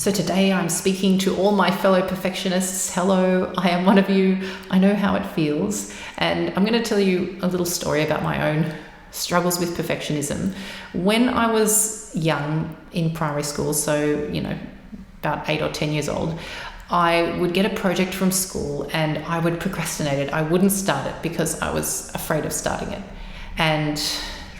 So today I'm speaking to all my fellow perfectionists. Hello, I am one of you. I know how it feels. And I'm going to tell you a little story about my own struggles with perfectionism. When I was young in primary school, so, about 8 or 10 years old, I would get a project from school and I would procrastinate it. I wouldn't start it because I was afraid of starting it. And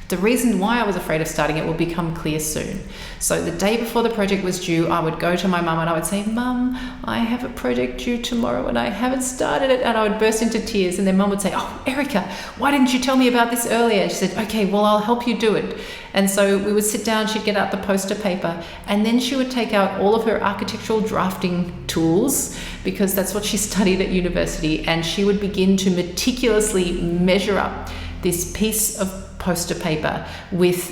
the reason why I was afraid of starting it will become clear soon. So the day before the project was due, I would go to my mum and I would say, "Mum, I have a project due tomorrow and I haven't started it." And I would burst into tears, and then Mum would say, "Oh, Erica, why didn't you tell me about this earlier?" She said, "Okay, well, I'll help you do it." And so we would sit down, she'd get out the poster paper, and then she would take out all of her architectural drafting tools, because that's what she studied at university, and she would begin to meticulously measure up this piece of poster paper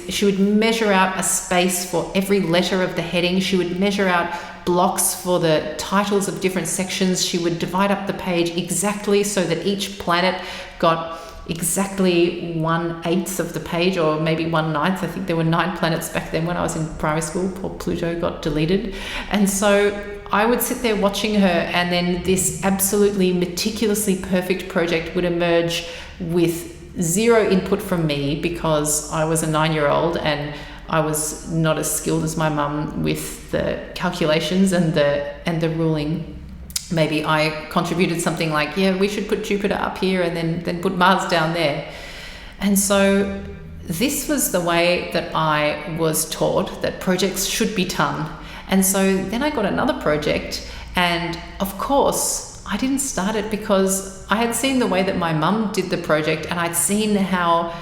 she would measure out a space for every letter of the heading. She would measure out blocks for the titles of different sections. She would divide up the page exactly so that each planet got exactly 1/8 of the page, or maybe 1/9. I think there were 9 planets back then when I was in primary school. Poor Pluto got deleted. And so I would sit there watching her, and then this absolutely meticulously perfect project would emerge with zero input from me, because I was a 9-year-old and I was not as skilled as my mum with the calculations and the ruling. Maybe I contributed something like, "Yeah, we should put Jupiter up here and then put Mars down there." And so this was the way that I was taught that projects should be done. And so then I got another project, and of course I didn't start it because I had seen the way that my mum did the project, and I'd seen how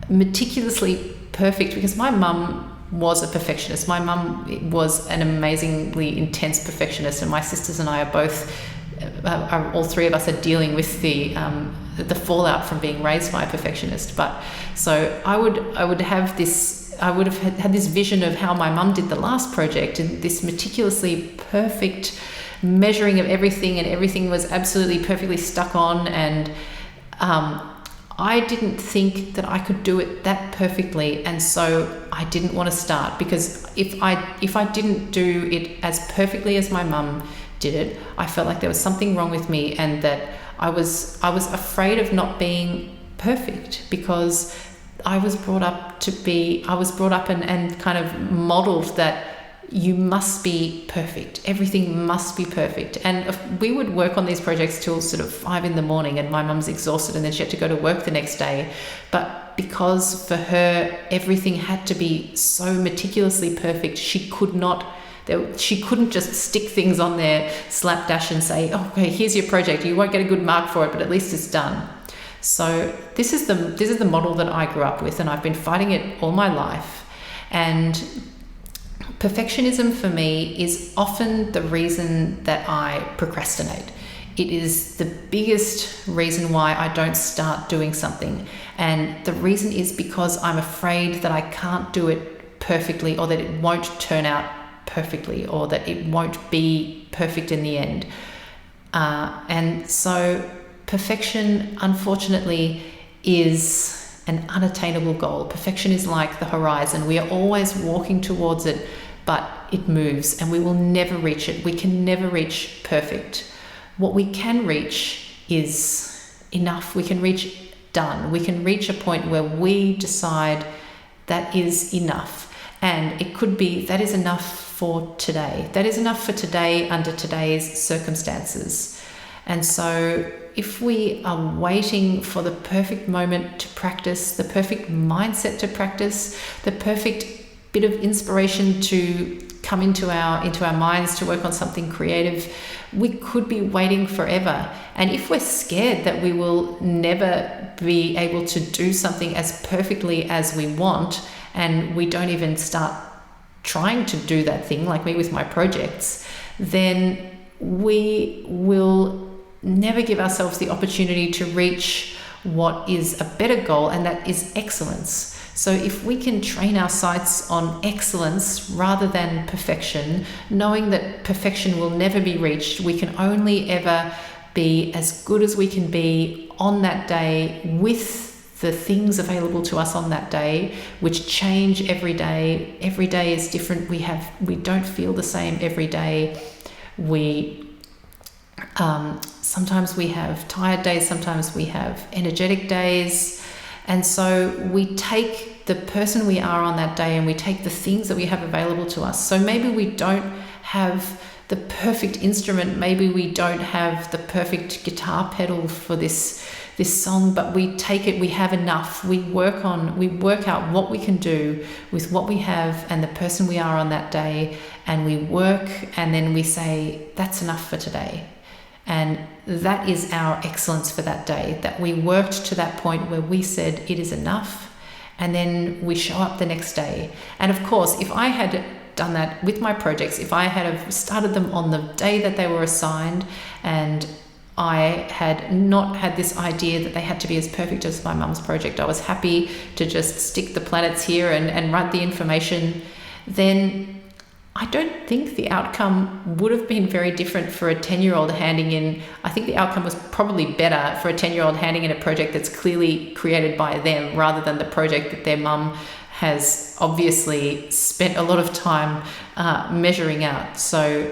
meticulously perfect, because my mum was a perfectionist. My mum was an amazingly intense perfectionist, and my sisters and I are both, all three of us are dealing with the fallout from being raised by a perfectionist. But so I would have had this vision of how my mum did the last project, and this meticulously perfect measuring of everything, and everything was absolutely perfectly stuck on, and I didn't think that I could do it that perfectly, and so I didn't want to start, because if I didn't do it as perfectly as my mum did it, I felt like there was something wrong with me, and that I was afraid of not being perfect, because I was brought up and kind of modeled that you must be perfect. Everything must be perfect. And we would work on these projects till sort of 5 a.m, and my mum's exhausted, and then she had to go to work the next day. But because for her everything had to be so meticulously perfect, she couldn't just stick things on there slapdash and say, "Oh, okay, here's your project. You won't get a good mark for it, but at least it's done." So this is the model that I grew up with, and I've been fighting it all my life. And perfectionism for me is often the reason that I procrastinate. It is the biggest reason why I don't start doing something. And the reason is because I'm afraid that I can't do it perfectly, or that it won't turn out perfectly, or that it won't be perfect in the end. And so perfection, unfortunately, is an unattainable goal. Perfection is like the horizon. We are always walking towards it, but it moves, and we will never reach it. We can never reach perfect. What we can reach is enough. We can reach done. We can reach a point where we decide that is enough. And it could be that is enough for today. That is enough for today under today's circumstances. And so if we are waiting for the perfect moment to practice, the perfect mindset to practice, the perfect bit of inspiration to come into our minds to work on something creative, we could be waiting forever. And if we're scared that we will never be able to do something as perfectly as we want, and we don't even start trying to do that thing, like me with my projects, then we will never give ourselves the opportunity to reach what is a better goal, and that is excellence. So if we can train our sights on excellence rather than perfection, knowing that perfection will never be reached, we can only ever be as good as we can be on that day with the things available to us on that day, which change every day. Every day is different. We don't feel the same every day. Sometimes we have tired days, sometimes we have energetic days. And so we take the person we are on that day and we take the things that we have available to us. So maybe we don't have the perfect instrument, maybe we don't have the perfect guitar pedal for this song, but we take it, we have enough. We work out what we can do with what we have and the person we are on that day, and we work, and then we say, that's enough for today. And that is our excellence for that day, that we worked to that point where we said it is enough, and then we show up the next day. And of course, if I had done that with my projects, if I had have started them on the day that they were assigned, and I had not had this idea that they had to be as perfect as my mum's project, I was happy to just stick the planets here and write the information, then I don't think the outcome would have been very different for a 10-year-old handing in. I think the outcome was probably better for a 10-year-old handing in a project that's clearly created by them, rather than the project that their mum has obviously spent a lot of time measuring out. So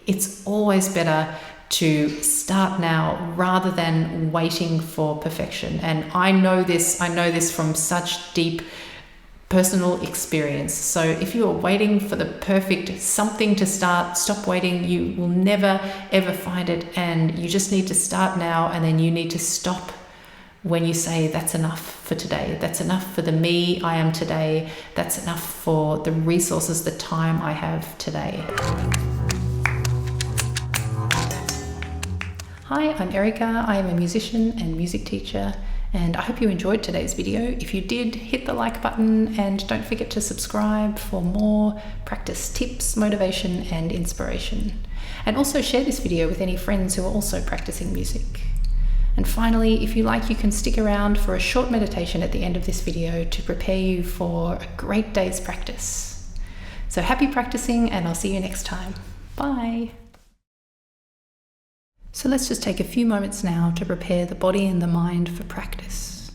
it's always better to start now rather than waiting for perfection. And I know this from such deep personal experience. So if you are waiting for the perfect something to start, stop waiting. You will never ever find it, and you just need to start now, and then you need to stop when you say that's enough for today. That's enough for the me I am today. That's enough for the resources, the time I have today. Hi, I'm Erica. I am a musician and music teacher, and I hope you enjoyed today's video. If you did, hit the like button, and don't forget to subscribe for more practice tips, motivation, and inspiration. And also share this video with any friends who are also practicing music. And finally, if you like, you can stick around for a short meditation at the end of this video to prepare you for a great day's practice. So happy practicing, and I'll see you next time. Bye. So let's just take a few moments now to prepare the body and the mind for practice.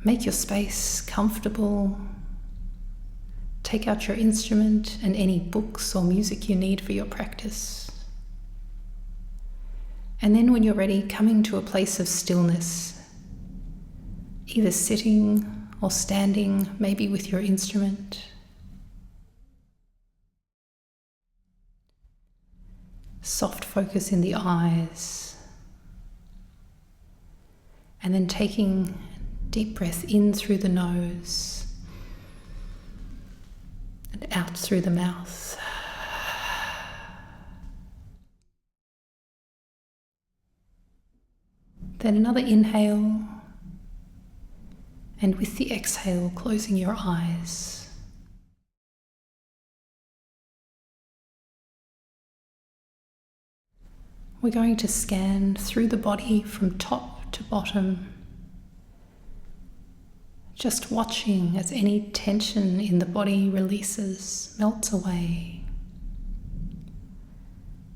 Make your space comfortable. Take out your instrument and any books or music you need for your practice. And then when you're ready, coming to a place of stillness, either sitting or standing, maybe with your instrument. Soft focus in the eyes, and then taking a deep breath in through the nose and out through the mouth. Then another inhale, and with the exhale, closing your eyes. We're going to scan through the body from top to bottom, just watching as any tension in the body releases, melts away.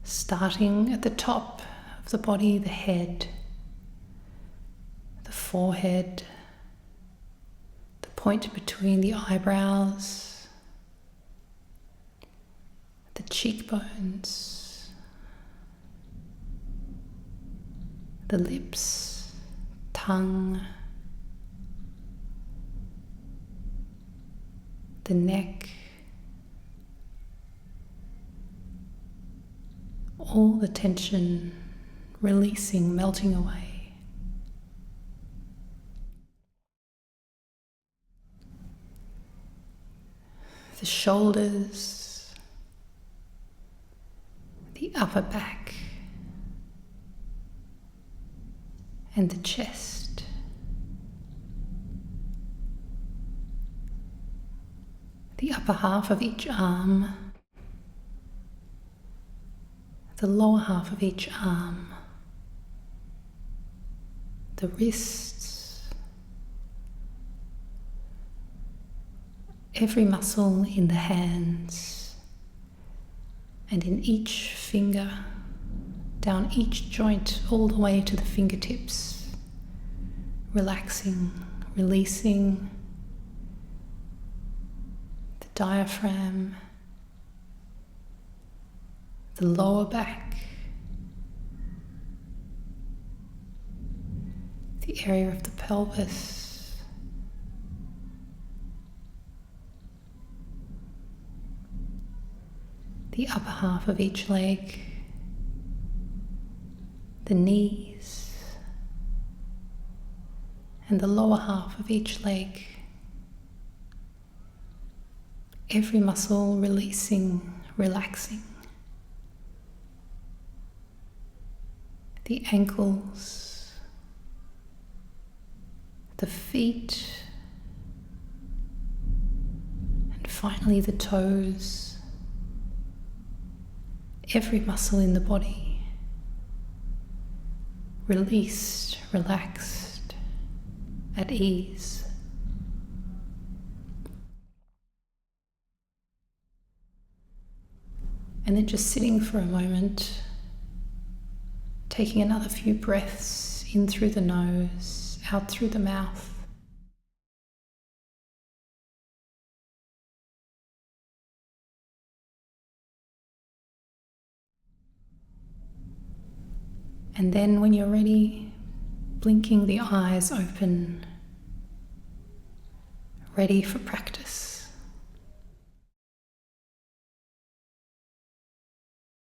Starting at the top of the body, the head, the forehead, the point between the eyebrows, the cheekbones, the lips, tongue, the neck, all the tension releasing, melting away. The shoulders, the upper back, and the chest. The upper half of each arm, the lower half of each arm, the wrists, every muscle in the hands and in each finger, down each joint all the way to the fingertips, relaxing, releasing the diaphragm, the lower back, the area of the pelvis, the upper half of each leg, the knees, and the lower half of each leg. Every muscle releasing, relaxing. The ankles, the feet, and finally the toes. Every muscle in the body released, relaxed, at ease. And then just sitting for a moment, taking another few breaths in through the nose, out through the mouth. And then when you're ready, blinking the eyes open, ready for practice.